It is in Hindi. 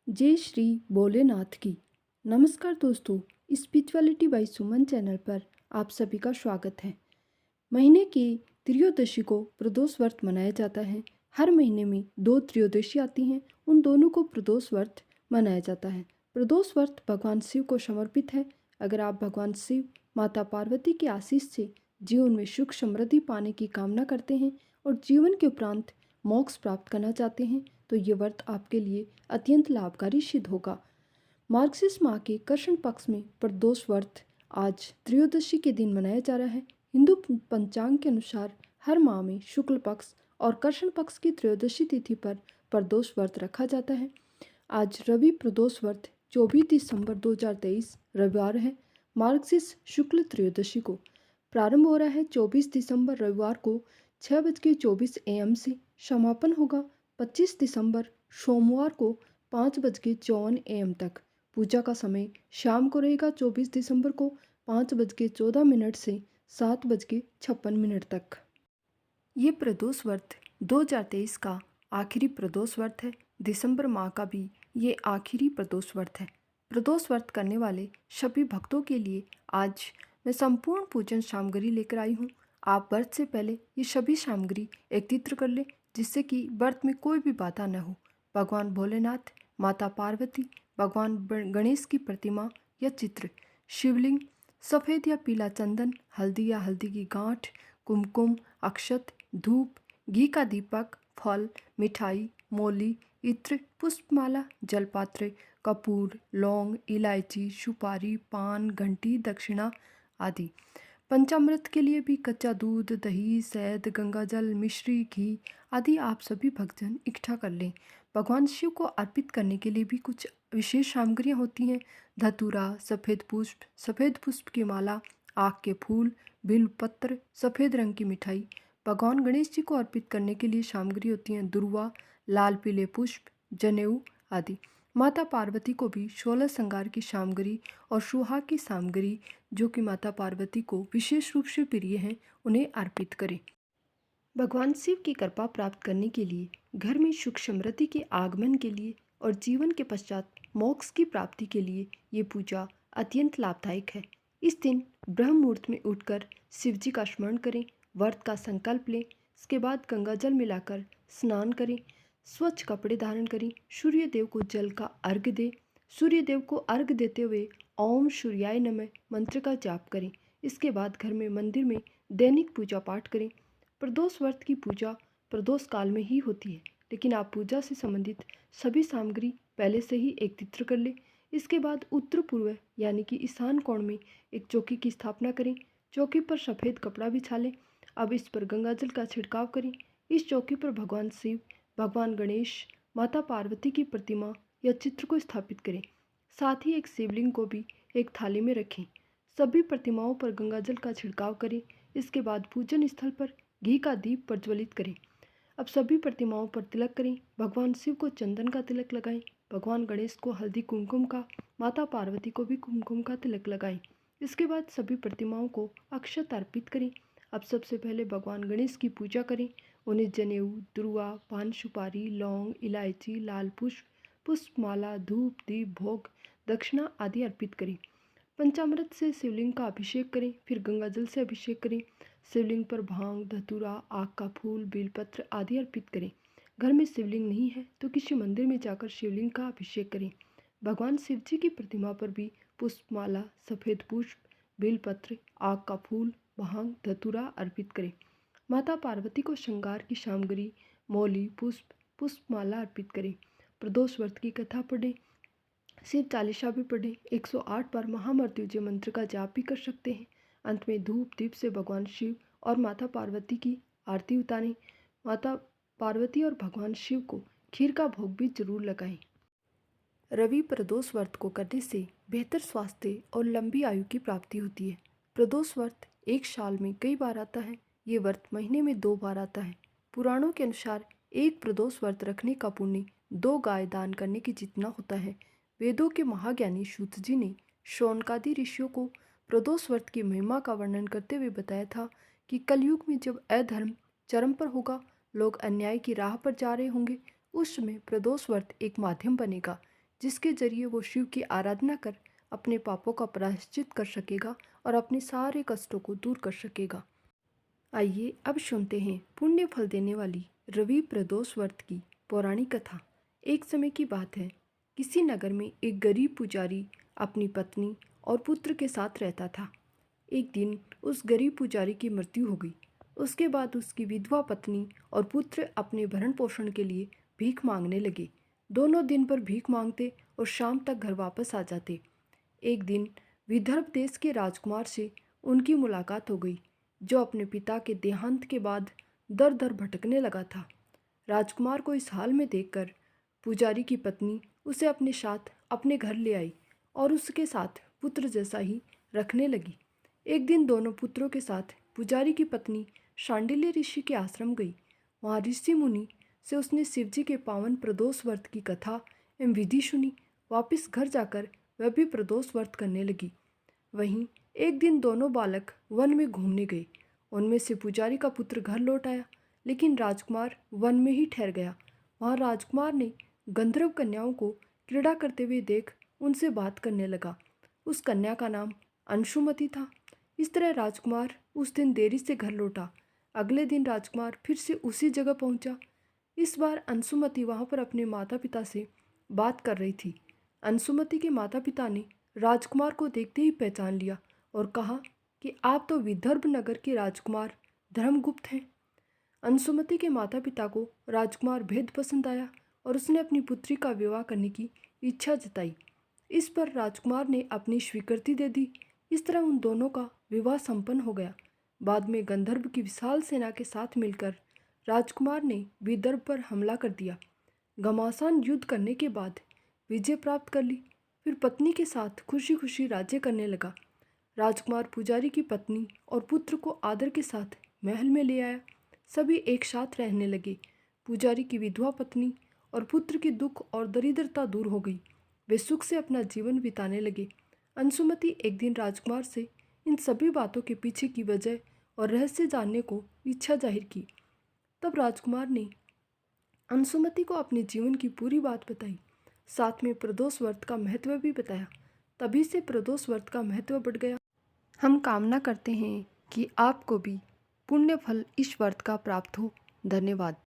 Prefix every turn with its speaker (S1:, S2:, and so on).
S1: जय श्री भोलेनाथ की। नमस्कार दोस्तों, स्पिरिचुअलिटी बाय सुमन चैनल पर आप सभी का स्वागत है। महीने की त्रयोदशी को प्रदोष व्रत मनाया जाता है। हर महीने में दो त्रयोदशी आती हैं, उन दोनों को प्रदोष व्रत मनाया जाता है। प्रदोष व्रत भगवान शिव को समर्पित है। अगर आप भगवान शिव, माता पार्वती की आशीष से जीवन में सुख समृद्धि पाने की कामना करते हैं और जीवन के उपरांत मोक्ष प्राप्त करना चाहते हैं तो ये व्रत आपके लिए अत्यंत लाभकारी सिद्ध होगा। मार्गशीर्ष माह के कृष्ण पक्ष में प्रदोष व्रत आज त्रयोदशी के दिन मनाया जा रहा है। हिंदू पंचांग के अनुसार हर माह में शुक्ल पक्ष और कृष्ण पक्ष की त्रयोदशी तिथि पर प्रदोष व्रत रखा जाता है। आज रवि प्रदोष व्रत 24 दिसंबर 2023 रविवार है। मार्गशीर्ष शुक्ल त्रयोदशी को प्रारंभ हो रहा है 24 दिसंबर रविवार को 6:24 AM से समापन होगा 25 दिसंबर सोमवार को 5:54 AM तक। पूजा का समय शाम को रहेगा 24 दिसंबर को 5:14 से 7:56 तक। ये प्रदोष व्रत 2023 का आखिरी प्रदोष व्रत है। दिसंबर माह का भी ये आखिरी प्रदोष व्रत है। प्रदोष व्रत करने वाले सभी भक्तों के लिए आज मैं संपूर्ण पूजन सामग्री लेकर आई हूँ। आप व्रत से पहले ये सभी सामग्री एकत्रित कर लें जिससे कि व्रत में कोई भी बाधा न हो। भगवान भोलेनाथ, माता पार्वती, भगवान गणेश की प्रतिमा या चित्र, शिवलिंग, सफ़ेद या पीला चंदन, हल्दी या हल्दी की गांठ, कुमकुम, अक्षत, धूप, घी का दीपक, फल, मिठाई, मौली, इत्र, पुष्पमाला, जलपात्र, कपूर, लौंग, इलायची, सुपारी, पान, घंटी, दक्षिणा आदि। पंचामृत के लिए भी कच्चा दूध, दही, शहद, गंगाजल, मिश्री, घी आदि आप सभी भक्तजन इकट्ठा कर लें। भगवान शिव को अर्पित करने के लिए भी कुछ विशेष सामग्रियाँ होती हैं। धतूरा, सफ़ेद पुष्प की माला, आक के फूल, बिल्वपत्र, सफ़ेद रंग की मिठाई। भगवान गणेश जी को अर्पित करने के लिए सामग्री होती हैं दुर्वा, लाल पीले पुष्प, जनेऊ आदि। माता पार्वती को भी 16 श्रृंगार की सामग्री और सुहाग की सामग्री जो कि माता पार्वती को विशेष रूप से प्रिय हैं उन्हें अर्पित करें। भगवान शिव की कृपा प्राप्त करने के लिए, घर में सुख समृद्धि के आगमन के लिए और जीवन के पश्चात मोक्ष की प्राप्ति के लिए ये पूजा अत्यंत लाभदायक है। इस दिन ब्रह्म मुहूर्त में उठकर शिव जी का स्मरण करें, व्रत का संकल्प लें। इसके बाद गंगा जल मिलाकर स्नान करें, स्वच्छ कपड़े धारण करें, सूर्य देव को जल का अर्घ्य दें। सूर्य देव को अर्घ्य देते हुए ओम सूर्याय नमः मंत्र का जाप करें। इसके बाद घर में मंदिर में दैनिक पूजा पाठ करें। प्रदोष व्रत की पूजा प्रदोष काल में ही होती है, लेकिन आप पूजा से संबंधित सभी सामग्री पहले से ही एकत्रित कर लें। इसके बाद उत्तर पूर्व यानी कि ईशान कोण में एक चौकी की स्थापना करें। चौकी पर सफ़ेद कपड़ा बिछा लें। अब इस पर गंगाजल का छिड़काव करें। इस चौकी पर भगवान शिव, भगवान गणेश, माता पार्वती की प्रतिमा या चित्र को स्थापित करें। साथ ही एक शिवलिंग को भी एक थाली में रखें। सभी प्रतिमाओं पर गंगाजल का छिड़काव करें। इसके बाद पूजन स्थल पर घी का दीप प्रज्वलित करें। अब सभी प्रतिमाओं पर तिलक करें। भगवान शिव को चंदन का तिलक लगाएं, भगवान गणेश को हल्दी कुमकुम का, माता पार्वती को भी कुमकुम का तिलक लगाएं। इसके बाद सभी प्रतिमाओं को अक्षत अर्पित करें। अब सबसे पहले भगवान गणेश की पूजा करें। उन्हें जनेऊ, दुर्वा, पान सुपारी, लौंग, इलायची, लाल पुष्प, पुष्पमाला, धूप, दीप, भोग, दक्षिणा आदि अर्पित करें। पंचामृत से शिवलिंग का अभिषेक करें, फिर गंगाजल से अभिषेक करें। शिवलिंग पर भांग, धतूरा, आक का फूल, बेलपत्र आदि अर्पित करें। घर में शिवलिंग नहीं है तो किसी मंदिर में जाकर शिवलिंग का अभिषेक करें। भगवान शिव जी की प्रतिमा पर भी पुष्पमाला, सफ़ेद पुष्प, बेलपत्र, आक का फूल, भांग, धतूरा अर्पित करें। माता पार्वती को श्रृंगार की सामग्री, मौली, पुष्प, पुष्पमाला अर्पित करें। प्रदोष व्रत की कथा पढ़ें, शिव चालीसा भी पढ़ें। 108 बार महामृत्युंजय मंत्र का जाप भी कर सकते हैं। अंत में धूप दीप से भगवान शिव और माता पार्वती की आरती उतारें। माता पार्वती और भगवान शिव को खीर का भोग भी जरूर लगाएं। रवि प्रदोष व्रत को करने से बेहतर स्वास्थ्य और लंबी आयु की प्राप्ति होती है। प्रदोष व्रत एक साल में कई बार आता है। ये व्रत महीने में 2 बार आता है। पुराणों के अनुसार एक प्रदोष व्रत रखने का पुण्य 2 गाय दान करने के जितना होता है। वेदों के महाज्ञानी सूत जी ने शौनकादि ऋषियों को प्रदोष व्रत की महिमा का वर्णन करते हुए बताया था कि कलयुग में जब अधर्म चरम पर होगा, लोग अन्याय की राह पर जा रहे होंगे, उस समय प्रदोष व्रत एक माध्यम बनेगा जिसके जरिए वो शिव की आराधना कर अपने पापों का प्रायश्चित कर सकेगा और अपने सारे कष्टों को दूर कर सकेगा। आइए अब सुनते हैं पुण्य फल देने वाली रवि प्रदोष व्रत की पौराणिक कथा। एक समय की बात है, किसी नगर में एक गरीब पुजारी अपनी पत्नी और पुत्र के साथ रहता था। एक दिन उस गरीब पुजारी की मृत्यु हो गई। उसके बाद उसकी विधवा पत्नी और पुत्र अपने भरण पोषण के लिए भीख मांगने लगे। दोनों दिन भर भीख मांगते और शाम तक घर वापस आ जाते। एक दिन विदर्भ देश के राजकुमार से उनकी मुलाकात हो गई, जो अपने पिता के देहांत के बाद दर दर भटकने लगा था। राजकुमार को इस हाल में देखकर पुजारी की पत्नी उसे अपने साथ अपने घर ले आई और उसके साथ पुत्र जैसा ही रखने लगी। एक दिन दोनों पुत्रों के साथ पुजारी की पत्नी शांडिल्य ऋषि के आश्रम गई। वहाँ ऋषि मुनि से उसने शिवजी के पावन प्रदोष व्रत की कथा एवं विधि सुनी। वापिस घर जाकर वह भी प्रदोष व्रत करने लगी। वहीं एक दिन दोनों बालक वन में घूमने गए। उनमें से पुजारी का पुत्र घर लौट आया, लेकिन राजकुमार वन में ही ठहर गया। वहाँ राजकुमार ने गंधर्व कन्याओं को क्रीड़ा करते हुए देख उनसे बात करने लगा। उस कन्या का नाम अंशुमति था। इस तरह राजकुमार उस दिन देरी से घर लौटा। अगले दिन राजकुमार फिर से उसी जगह पहुंचा। इस बार अंशुमति वहां पर अपने माता पिता से बात कर रही थी। अंशुमति के माता पिता ने राजकुमार को देखते ही पहचान लिया और कहा कि आप तो विदर्भ नगर के राजकुमार धर्मगुप्त हैं। अंशुमति के माता पिता को राजकुमार भेद पसंद आया और उसने अपनी पुत्री का विवाह करने की इच्छा जताई। इस पर राजकुमार ने अपनी स्वीकृति दे दी। इस तरह उन दोनों का विवाह संपन्न हो गया। बाद में गंधर्व की विशाल सेना के साथ मिलकर राजकुमार ने विदर्भ पर हमला कर दिया। घमासान युद्ध करने के बाद विजय प्राप्त कर ली। फिर पत्नी के साथ खुशी खुशी राज्य करने लगा। राजकुमार पुजारी की पत्नी और पुत्र को आदर के साथ महल में ले आया। सभी एक साथ रहने लगे। पुजारी की विधवा पत्नी और पुत्र की दुख और दरिद्रता दूर हो गई। वे सुख से अपना जीवन बिताने लगे। अंशुमति एक दिन राजकुमार से इन सभी बातों के पीछे की वजह और रहस्य जानने को इच्छा जाहिर की। तब राजकुमार ने अंशुमति को अपने जीवन की पूरी बात बताई, साथ में प्रदोष व्रत का महत्व भी बताया। तभी से प्रदोष व्रत का महत्व बढ़ गया। हम कामना करते हैं कि आपको भी पुण्य फल इस व्रत का प्राप्त हो। धन्यवाद।